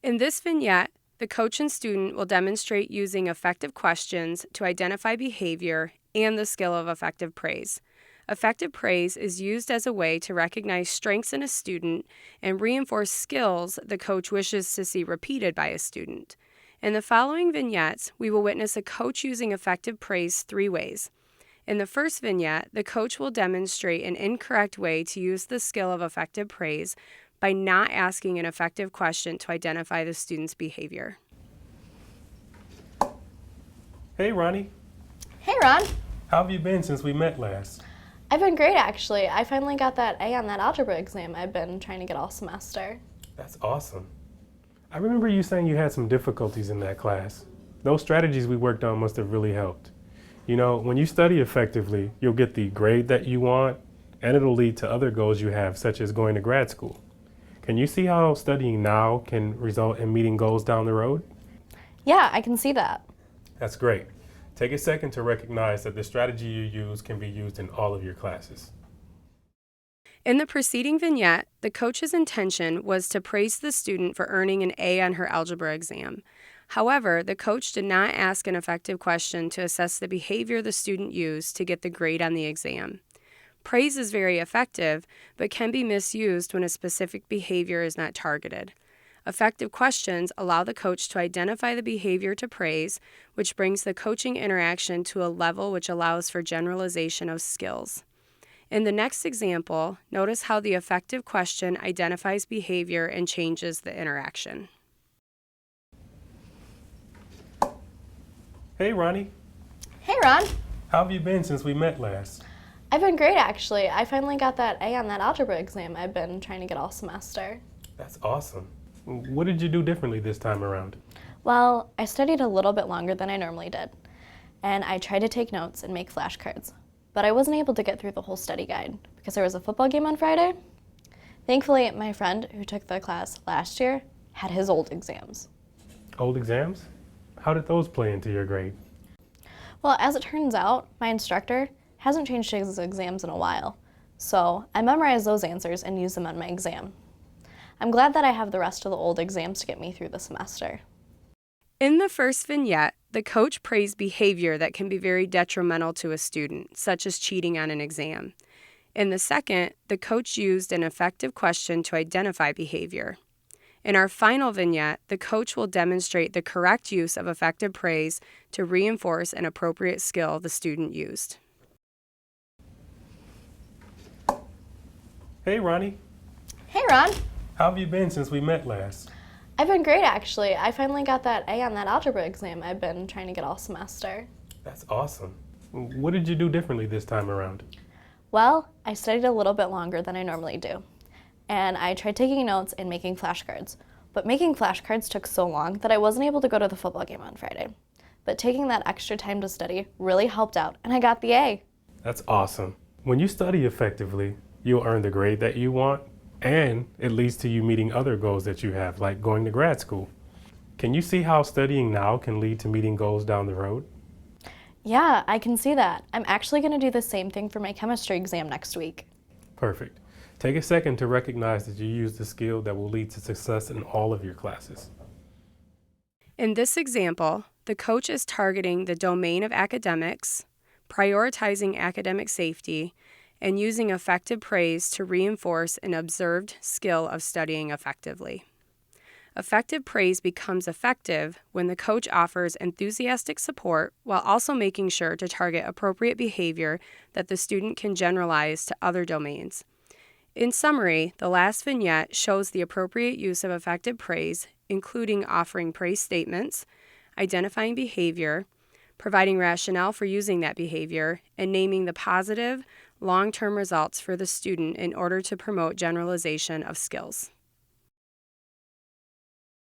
In this vignette, the coach and student will demonstrate using effective questions to identify behavior and the skill of effective praise. Effective praise is used as a way to recognize strengths in a student and reinforce skills the coach wishes to see repeated by a student. In the following vignettes, we will witness a coach using effective praise 3 ways. In the first vignette, the coach will demonstrate an incorrect way to use the skill of effective praise by not asking an effective question to identify the student's behavior. Hey, Ronnie. Hey, Ron. How have you been since we met last? I've been great, actually. I finally got that A on that algebra exam I've been trying to get all semester. That's awesome. I remember you saying you had some difficulties in that class. Those strategies we worked on must have really helped. You know, when you study effectively, you'll get the grade that you want, and it'll lead to other goals you have, such as going to grad school. Can you see how studying now can result in meeting goals down the road? Yeah, I can see that. That's great. Take a second to recognize that the strategy you use can be used in all of your classes. In the preceding vignette, the coach's intention was to praise the student for earning an A on her algebra exam. However, the coach did not ask an effective question to assess the behavior the student used to get the grade on the exam. Praise is very effective, but can be misused when a specific behavior is not targeted. Effective questions allow the coach to identify the behavior to praise, which brings the coaching interaction to a level which allows for generalization of skills. In the next example, notice how the effective question identifies behavior and changes the interaction. Hey, Ronnie. Hey, Ron. How have you been since we met last? I've been great, actually. I finally got that A on that algebra exam I've been trying to get all semester. That's awesome. What did you do differently this time around? Well, I studied a little bit longer than I normally did, and I tried to take notes and make flashcards, but I wasn't able to get through the whole study guide because there was a football game on Friday. Thankfully, my friend who took the class last year had his old exams. Old exams? How did those play into your grade? Well, as it turns out, my instructor hasn't changed his exams in a while, so I memorized those answers and used them on my exam. I'm glad that I have the rest of the old exams to get me through the semester. In the first vignette, the coach praised behavior that can be very detrimental to a student, such as cheating on an exam. In the second, the coach used an effective question to identify behavior. In our final vignette, the coach will demonstrate the correct use of effective praise to reinforce an appropriate skill the student used. Hey, Ronnie. Hey, Ron. How have you been since we met last? I've been great, actually. I finally got that A on that algebra exam I've been trying to get all semester. That's awesome. What did you do differently this time around? Well, I studied a little bit longer than I normally do, and I tried taking notes and making flashcards. But making flashcards took so long that I wasn't able to go to the football game on Friday. But taking that extra time to study really helped out, and I got the A. That's awesome. When you study effectively, you'll earn the grade that you want, and it leads to you meeting other goals that you have, like going to grad school. Can you see how studying now can lead to meeting goals down the road? Yeah, I can see that. I'm actually going to do the same thing for my chemistry exam next week. Perfect. Take a second to recognize that you use the skill that will lead to success in all of your classes. In this example, the coach is targeting the domain of academics, prioritizing academic safety, and using effective praise to reinforce an observed skill of studying effectively. Effective praise becomes effective when the coach offers enthusiastic support while also making sure to target appropriate behavior that the student can generalize to other domains. In summary, the last vignette shows the appropriate use of effective praise, including offering praise statements, identifying behavior, providing rationale for using that behavior, and naming the positive, long-term results for the student in order to promote generalization of skills.